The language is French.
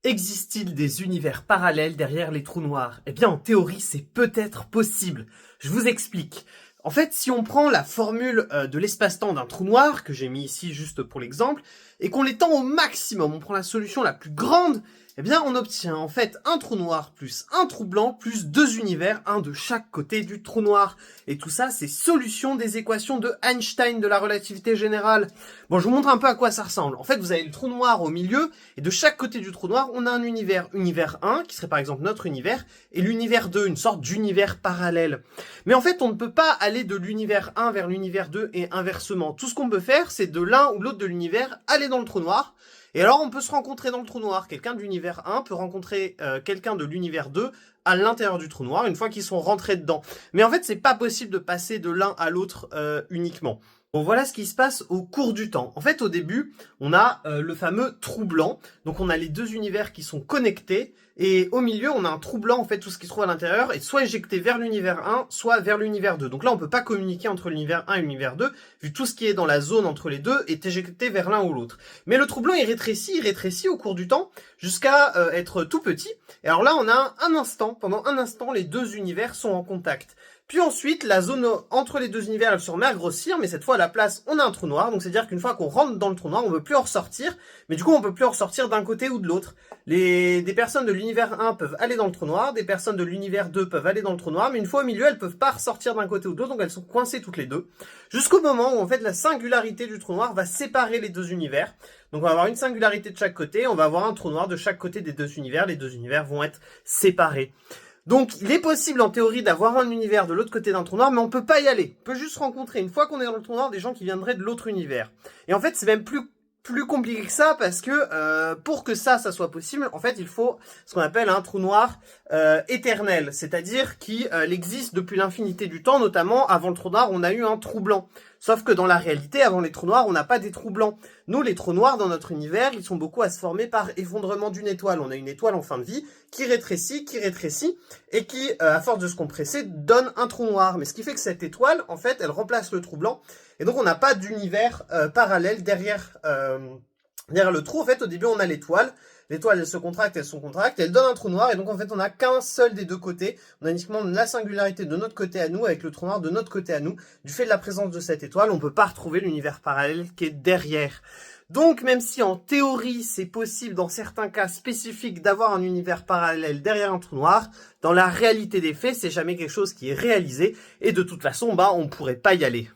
Existe-t-il des univers parallèles derrière les trous noirs? Eh bien, en théorie, c'est peut-être possible. Je vous explique. En fait, si on prend la formule de l'espace-temps d'un trou noir, que j'ai mis ici juste pour l'exemple, et qu'on l'étend au maximum, on prend la solution la plus grande, eh bien, on obtient en fait un trou noir plus un trou blanc plus deux univers, un de chaque côté du trou noir. Et tout ça, c'est solution des équations de Einstein de la relativité générale. Bon, je vous montre un peu à quoi ça ressemble. En fait, vous avez le trou noir au milieu, et de chaque côté du trou noir, on a un univers. Univers 1, qui serait par exemple notre univers, et l'univers 2, une sorte d'univers parallèle. Mais en fait, on ne peut pas aller de l'univers 1 vers l'univers 2 et inversement. Tout ce qu'on peut faire, c'est de l'un ou l'autre de l'univers aller dans le trou noir. Et alors, on peut se rencontrer dans le trou noir. Quelqu'un de l'univers 1 peut rencontrer quelqu'un de l'univers 2 à l'intérieur du trou noir, une fois qu'ils sont rentrés dedans. Mais en fait, c'est pas possible de passer de l'un à l'autre uniquement. Bon, voilà ce qui se passe au cours du temps. En fait, au début, on a le fameux trou blanc. Donc, on a les deux univers qui sont connectés. Et au milieu, on a un trou blanc, en fait, tout ce qui se trouve à l'intérieur est soit éjecté vers l'univers 1, soit vers l'univers 2. Donc là, on peut pas communiquer entre l'univers 1 et l'univers 2, vu tout ce qui est dans la zone entre les deux est éjecté vers l'un ou l'autre. Mais le trou blanc, il rétrécit au cours du temps, jusqu'à être tout petit. Et alors là, on a un instant, pendant un instant, les deux univers sont en contact. Puis ensuite, la zone entre les deux univers, elle se remet à grossir, mais cette fois, à la place, on a un trou noir. Donc, c'est-à-dire qu'une fois qu'on rentre dans le trou noir, on ne peut plus en ressortir. Mais du coup, on peut plus en ressortir d'un côté ou de l'autre. Des personnes de l'univers 1 peuvent aller dans le trou noir, des personnes de l'univers 2 peuvent aller dans le trou noir, mais une fois au milieu, elles peuvent pas ressortir d'un côté ou de l'autre, donc elles sont coincées toutes les deux. Jusqu'au moment où, en fait, la singularité du trou noir va séparer les deux univers. Donc, on va avoir une singularité de chaque côté, on va avoir un trou noir de chaque côté des deux univers. Les deux univers vont être séparés. Donc, il est possible en théorie d'avoir un univers de l'autre côté d'un trou noir, mais on peut pas y aller. On peut juste rencontrer, une fois qu'on est dans le trou noir, des gens qui viendraient de l'autre univers. Et en fait, c'est même plus compliqué que ça, parce que pour que ça soit possible, en fait, il faut ce qu'on appelle un trou noir éternel, c'est-à-dire qu'il existe depuis l'infinité du temps, notamment avant le trou noir, on a eu un trou blanc. Sauf que dans la réalité, avant les trous noirs, on n'a pas des trous blancs. Nous, les trous noirs dans notre univers, ils sont beaucoup à se former par effondrement d'une étoile. On a une étoile en fin de vie qui rétrécit, et qui, à force de se compresser, donne un trou noir. Mais ce qui fait que cette étoile, en fait, elle remplace le trou blanc. Et donc, on n'a pas d'univers parallèle derrière le trou. En fait, au début, on a l'étoile. L'étoile, elle se contracte, elle donne un trou noir, et donc en fait, on n'a qu'un seul des deux côtés. On a uniquement la singularité de notre côté à nous, avec le trou noir de notre côté à nous. Du fait de la présence de cette étoile, on ne peut pas retrouver l'univers parallèle qui est derrière. Donc, même si en théorie, c'est possible dans certains cas spécifiques d'avoir un univers parallèle derrière un trou noir, dans la réalité des faits, c'est jamais quelque chose qui est réalisé, et de toute façon, on pourrait pas y aller.